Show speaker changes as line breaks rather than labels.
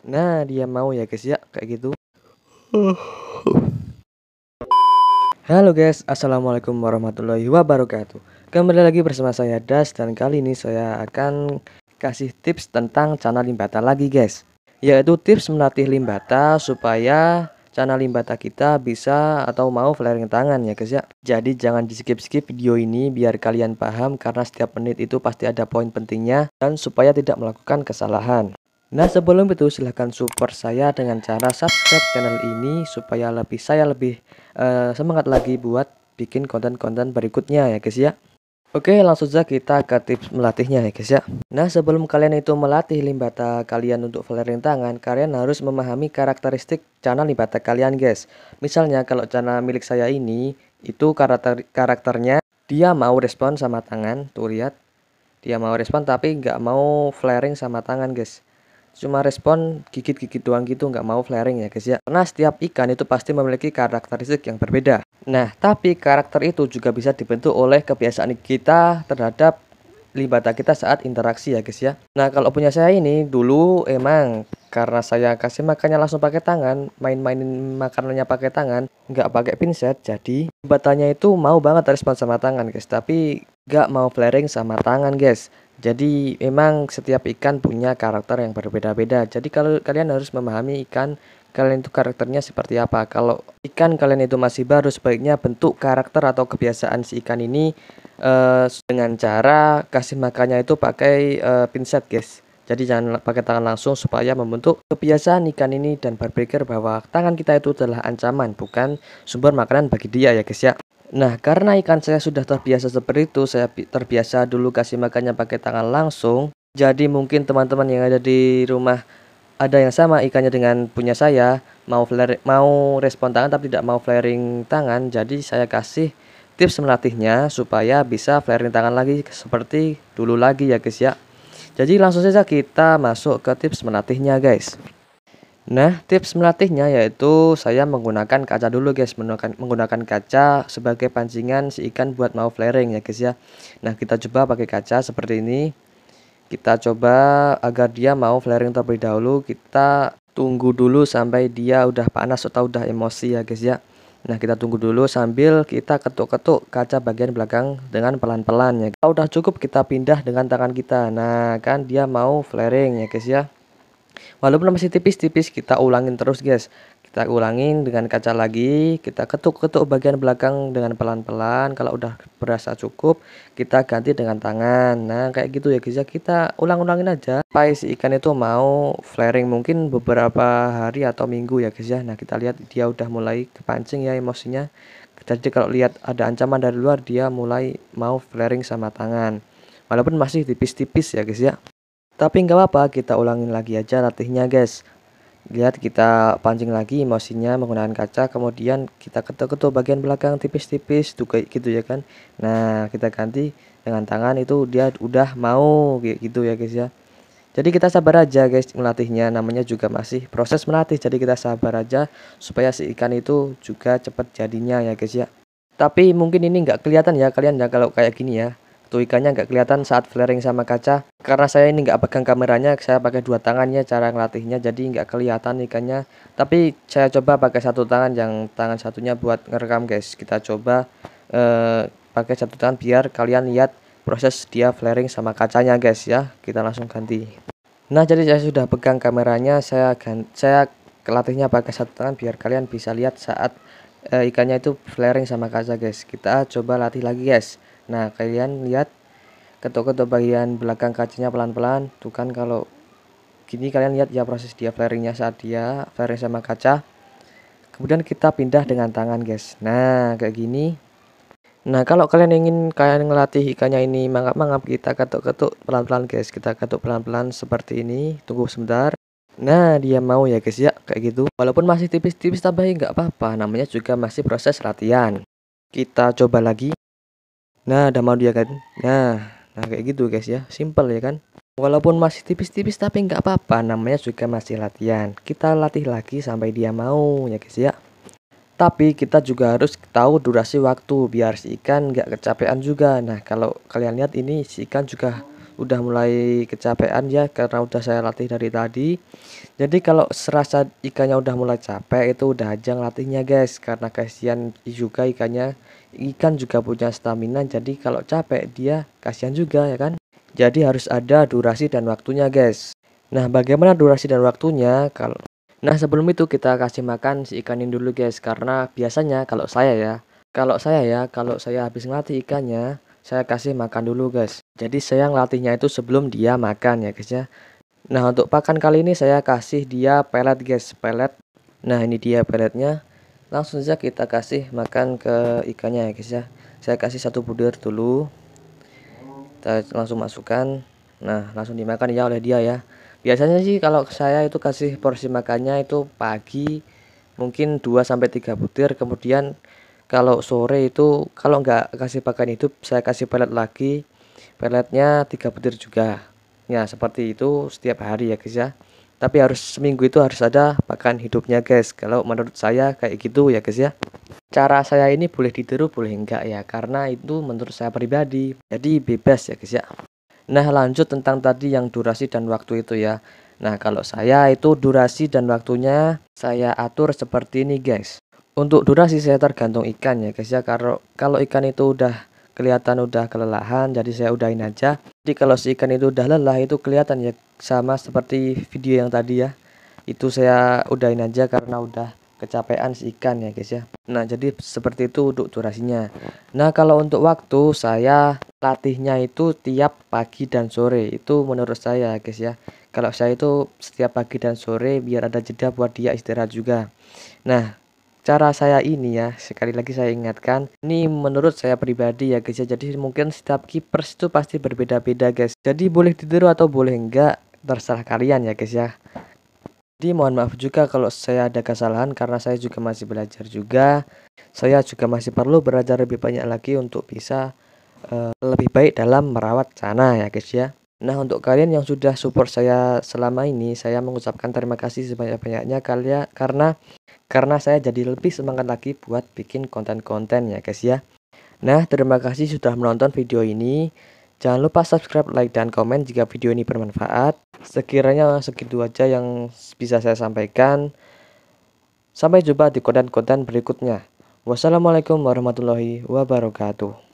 Nah, dia mau ya guys ya, kayak gitu. Halo guys, assalamualaikum warahmatullahi wabarakatuh. Kembali lagi bersama saya Das, dan kali ini saya akan kasih tips tentang chana limbata lagi guys. Yaitu tips melatih limbata supaya chana limbata kita bisa atau mau flaring tangan ya guys ya. Jadi jangan di skip-skip video ini biar kalian paham, karena setiap menit itu pasti ada poin pentingnya dan supaya tidak melakukan kesalahan. Nah, sebelum itu silahkan support saya dengan cara subscribe channel ini supaya saya lebih semangat lagi buat bikin konten-konten berikutnya ya guys ya. Oke, langsung saja kita ke tips melatihnya ya guys ya. Nah, sebelum kalian itu melatih limbata kalian untuk flaring tangan, kalian harus memahami karakteristik chana limbata kalian guys. Misalnya kalau chana milik saya ini, itu karakternya dia mau respon sama tangan, tuh lihat. Dia mau respon tapi nggak mau flaring sama tangan guys, cuma respon gigit-gigit doang gitu, nggak mau flaring ya guys ya. Karena setiap ikan itu pasti memiliki karakteristik yang berbeda. Nah, tapi karakter itu juga bisa dibentuk oleh kebiasaan kita terhadap limbata kita saat interaksi ya guys ya. Nah, kalau punya saya ini dulu emang karena saya kasih makannya langsung pakai tangan, main-mainin makanannya pakai tangan, nggak pakai pinset, jadi limbatanya itu mau banget respon sama tangan guys, tapi nggak mau flaring sama tangan guys. Jadi memang setiap ikan punya karakter yang berbeda-beda. Jadi kalau kalian harus memahami ikan kalian itu karakternya seperti apa. Kalau ikan kalian itu masih baru, sebaiknya bentuk karakter atau kebiasaan si ikan ini dengan cara kasih makannya itu pakai pinset guys. Jadi jangan pakai tangan langsung supaya membentuk kebiasaan ikan ini dan berpikir bahwa tangan kita itu adalah ancaman, bukan sumber makanan bagi dia ya guys ya. Nah, karena ikan saya sudah terbiasa seperti itu, saya terbiasa dulu kasih makannya pakai tangan langsung. Jadi mungkin teman-teman yang ada di rumah ada yang sama ikannya dengan punya saya, mau respon tangan tapi tidak mau flaring tangan. Jadi saya kasih tips melatihnya supaya bisa flaring tangan lagi seperti dulu lagi ya guys ya. Jadi langsung saja kita masuk ke tips melatihnya guys. Nah, tips melatihnya yaitu saya menggunakan kaca dulu guys, menggunakan kaca sebagai pancingan si ikan buat mau flaring ya guys ya. Nah, kita coba pakai kaca seperti ini. Kita coba agar dia mau flaring terlebih dahulu, kita tunggu dulu sampai dia udah panas atau udah emosi ya guys ya. Nah, kita tunggu dulu sambil kita ketuk-ketuk kaca bagian belakang dengan pelan-pelan ya. Kalau udah cukup kita pindah dengan tangan kita. Nah, kan dia mau flaring ya guys ya. Walaupun masih tipis-tipis, kita ulangin terus guys. Kita ulangin dengan kaca lagi, kita ketuk-ketuk bagian belakang dengan pelan-pelan. Kalau udah berasa cukup, kita ganti dengan tangan. Nah, kayak gitu ya guys ya. Kita ulang-ulangin aja sampai si ikan itu mau flaring, mungkin beberapa hari atau minggu ya guys ya. Nah, kita lihat dia udah mulai kepancing ya emosinya. Jadi kalau lihat ada ancaman dari luar, dia mulai mau flaring sama tangan. Walaupun masih tipis-tipis ya guys ya. Tapi nggak apa-apa, kita ulangin lagi aja latihnya guys. Lihat, kita pancing lagi emosinya menggunakan kaca, kemudian kita ketuk-ketuk bagian belakang tipis-tipis tuh kayak gitu ya kan. Nah, kita ganti dengan tangan, itu dia udah mau kayak gitu ya guys ya. Jadi kita sabar aja guys melatihnya, namanya juga masih proses melatih, jadi kita sabar aja supaya si ikan itu juga cepat jadinya ya guys ya. Tapi mungkin ini nggak kelihatan ya kalian ya kalau kayak gini ya. Tuh ikannya nggak kelihatan saat flaring sama kaca. Karena saya ini nggak pegang kameranya, saya pakai dua tangannya cara ngelatihnya, jadi nggak kelihatan ikannya. Tapi saya coba pakai satu tangan, yang tangan satunya buat ngerekam guys. Kita coba pakai satu tangan biar kalian lihat proses dia flaring sama kacanya guys ya. Kita langsung ganti. Nah, jadi saya sudah pegang kameranya, saya latihnya pakai satu tangan biar kalian bisa lihat saat ikannya itu flaring sama kaca guys. Kita coba latih lagi guys. Nah, kalian lihat ketuk-ketuk bagian belakang kacanya pelan-pelan. Tuh kan kalau gini kalian lihat ya proses dia flaringnya saat dia flaring sama kaca. Kemudian kita pindah dengan tangan guys. Nah, kayak gini. Nah, kalau kalian ngelatih ikannya ini mangap-mangap, kita ketuk-ketuk pelan-pelan guys. Kita ketuk pelan-pelan seperti ini. Tunggu sebentar. Nah, dia mau ya guys ya, kayak gitu. Walaupun masih tipis-tipis tambahin nggak apa-apa, namanya juga masih proses latihan. Kita coba lagi. Nah, udah mau dia kan. Nah kayak gitu guys ya, simple ya kan. Walaupun masih tipis-tipis tapi nggak apa-apa, namanya juga masih latihan. Kita latih lagi sampai dia mau ya guys ya. Tapi kita juga harus tahu durasi waktu biar si ikan nggak kecapean juga. Nah, kalau kalian lihat ini si ikan juga udah mulai kecapean ya, karena udah saya latih dari tadi. Jadi kalau serasa ikannya udah mulai capek itu udah aja ngelatihnya guys, karena kasihan juga ikannya. Ikan juga punya stamina, jadi kalau capek dia kasihan juga ya kan. Jadi harus ada durasi dan waktunya guys. Nah, bagaimana durasi dan waktunya? Nah, sebelum itu kita kasih makan si ikan ini dulu guys, karena biasanya kalau saya habis ngelatih ikannya, saya kasih makan dulu guys. Jadi saya ngelatihnya itu sebelum dia makan ya guys ya. Nah, untuk pakan kali ini saya kasih dia pelet guys, pelet. Nah, ini dia peletnya. Langsung saja kita kasih makan ke ikannya ya guys ya. Saya kasih satu butir dulu. Kita langsung masukkan. Nah, langsung dimakan ya oleh dia ya. Biasanya sih kalau saya itu kasih porsi makannya itu pagi mungkin 2 sampai 3 butir, kemudian kalau sore itu kalau nggak kasih pakan hidup saya kasih pelet lagi. Peletnya 3 butir juga. Ya, seperti itu setiap hari ya guys ya. Tapi harus seminggu itu harus ada pakan hidupnya guys. Kalau menurut saya kayak gitu ya guys ya. Cara saya ini boleh ditiru boleh enggak ya, karena itu menurut saya pribadi. Jadi bebas ya guys ya. Nah, lanjut tentang tadi yang durasi dan waktu itu ya. Nah, kalau saya itu durasi dan waktunya saya atur seperti ini guys. Untuk durasi saya tergantung ikan ya guys ya. Kalau ikan itu udah kelihatan udah kelelahan, jadi saya udahin aja. Jadi kalau si ikan itu udah lelah itu kelihatan ya, sama seperti video yang tadi ya. Itu saya udahin aja karena udah kecapean si ikan ya guys ya. Nah, jadi seperti itu untuk durasinya. Nah, kalau untuk waktu saya latihnya itu tiap pagi dan sore. Itu menurut saya guys ya. Kalau saya itu setiap pagi dan sore biar ada jeda buat dia istirahat juga. Nah, cara saya ini ya, sekali lagi saya ingatkan, ini menurut saya pribadi ya guys ya. Jadi mungkin setiap keepers itu pasti berbeda-beda guys. Jadi boleh ditiru atau boleh enggak, terserah kalian ya guys ya. Jadi mohon maaf juga kalau saya ada kesalahan karena saya juga masih belajar juga. Saya juga masih perlu belajar lebih banyak lagi untuk bisa lebih baik dalam merawat tanah ya guys ya. Nah, untuk kalian yang sudah support saya selama ini, saya mengucapkan terima kasih sebanyak-banyaknya kalian karena saya jadi lebih semangat lagi buat bikin konten-konten ya guys ya. Nah, terima kasih sudah menonton video ini. Jangan lupa subscribe, like, dan komen jika video ini bermanfaat. Sekiranya segitu aja yang bisa saya sampaikan. Sampai jumpa di konten-konten berikutnya. Wassalamualaikum warahmatullahi wabarakatuh.